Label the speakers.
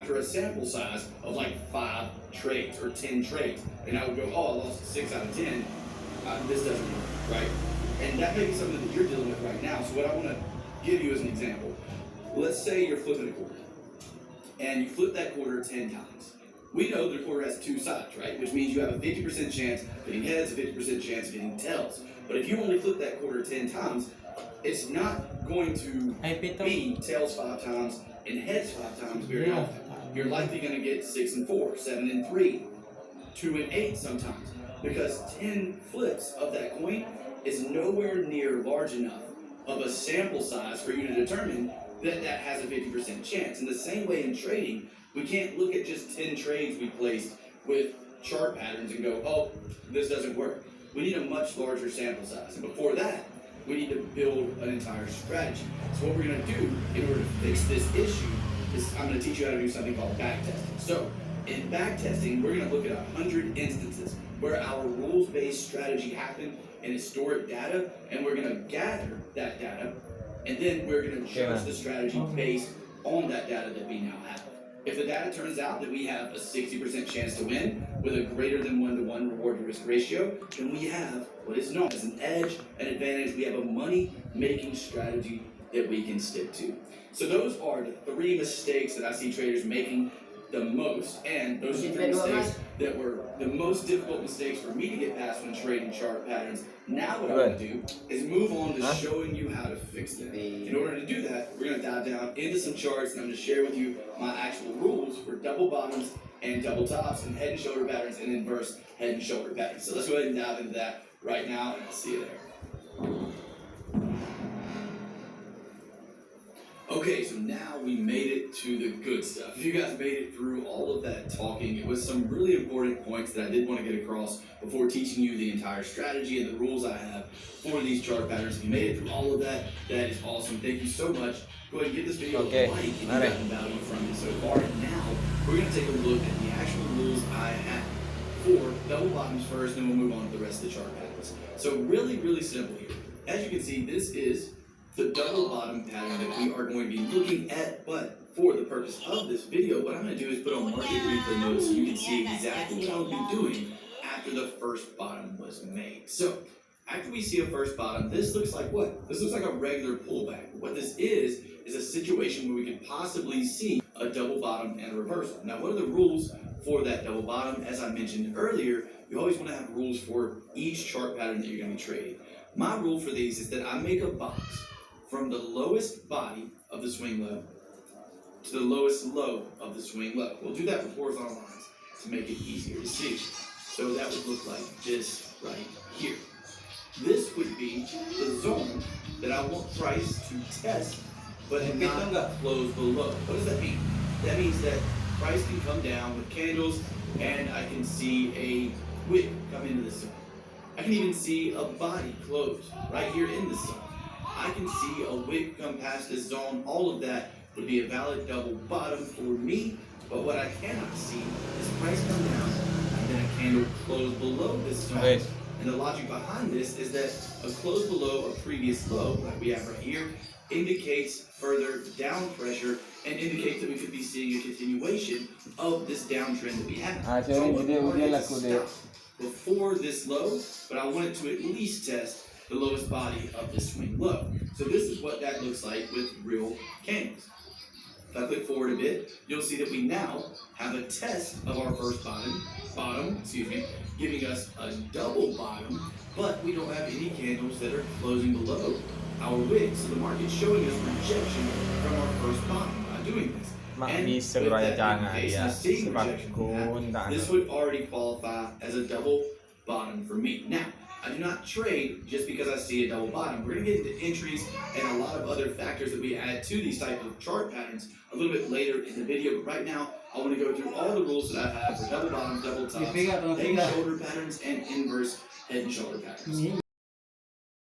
Speaker 1: for a sample size of like 5 trades or 10 trades, and I would go, oh, I lost 6 out of 10. This doesn't work, right? And that may be something that you're dealing with right now. So what I want to give you as an example, let's say you're flipping a quarter, and you flip that quarter 10 times. We know the quarter has 2 sides, right? Which means you have a 50% chance of hitting heads, a 50% chance of hitting tails. But if you only flip that quarter 10 times, it's not going to be tails 5 times and heads 5 times very often. You're likely going to get 6 and 4, 7 and 3, 2 and 8 sometimes, because 10 flips of that coin is nowhere near large enough of a sample size for you to determine that that has a 50% chance. In the same way in trading, we can't look at just 10 trades we placed with chart patterns and go, oh, this doesn't work. We need a much larger sample size. And before that, we need to build an entire strategy. So what we're going to do in order to fix this issue is I'm going to teach you how to do something called backtesting. So in backtesting, we're going to look at 100 instances where our rules-based strategy happened in historic data, and we're going to gather that data, and then we're going to judge the strategy based on that data that we now have. If the data turns out that we have a 60% chance to win with a greater than 1-to-1 reward to risk ratio, then we have what is known as an edge, an advantage. We have a money-making strategy that we can stick to. So those are the 3 mistakes that I see traders making the most, and those are 3 mistakes that were the most difficult mistakes for me to get past when trading chart patterns. Now what I want to do is move on to showing you how to fix them. In order to do that, we're going to dive down into some charts, and I'm going to share with you my actual rules for double bottoms and double tops and head and shoulder patterns and inverse head and shoulder patterns. So let's go ahead and dive into that right now, and I'll see you there. Okay, so now we made it to the good stuff. If you guys made it through all of that talking, it was some really important points that I did want to get across before teaching you the entire strategy and the rules I have for these chart patterns. If you made it through all of that, that is awesome. Thank you so much. Go ahead and give this video a like if you got value from it so far. And now we're going to take a look at the actual rules I have for double bottoms first, and then we'll move on to the rest of the chart patterns. So really, really simple here. As you can see, this is the double bottom pattern that we are going to be looking at, but for the purpose of this video, what I'm going to do is put on market replay mode so you can see exactly what I would be doing after the first bottom was made. So after we see a first bottom, this looks like what? This looks like a regular pullback. What this is a situation where we could possibly see a double bottom and a reversal. Now, what are the rules for that double bottom? As I mentioned earlier, you always want to have rules for each chart pattern that you're going to be trading. My rule for these is that I make a box from the lowest body of the swing low to the lowest low of the swing low. We'll do that with horizontal lines to make it easier to see. So that would look like this right here. This would be the zone that I want price to test, but not close below. What does that mean? That means that price can come down with candles, and I can see a wick come into the zone. I can even see a body close right here in the zone. I can see a wick come past this zone. All of that would be a valid double bottom for me. But what I cannot see is price come down and then a candle close below this zone. Right. And the logic behind this is that a close below a previous low, like we have right here, indicates further down pressure and indicates that we could be seeing a continuation of this downtrend that we have. So I want the market to stop before this low, but I want it to at least test the lowest body of the swing low. So this is what that looks like with real candles. If I click forward a bit, you'll see that we now have a test of our first bottom, giving us a double bottom, but we don't have any candles that are closing below our wick. So the market's showing us rejection from our first bottom by doing this. And with that case, and seeing rejection, this would already qualify as a double bottom for me. Now, I do not trade just because I see a double bottom. We're going to get into entries and a lot of other factors that we add to these types of chart patterns a little bit later in the video. But right now, I want to go through all the rules that I have for double bottoms, double tops, head and shoulder patterns, and inverse head and shoulder patterns.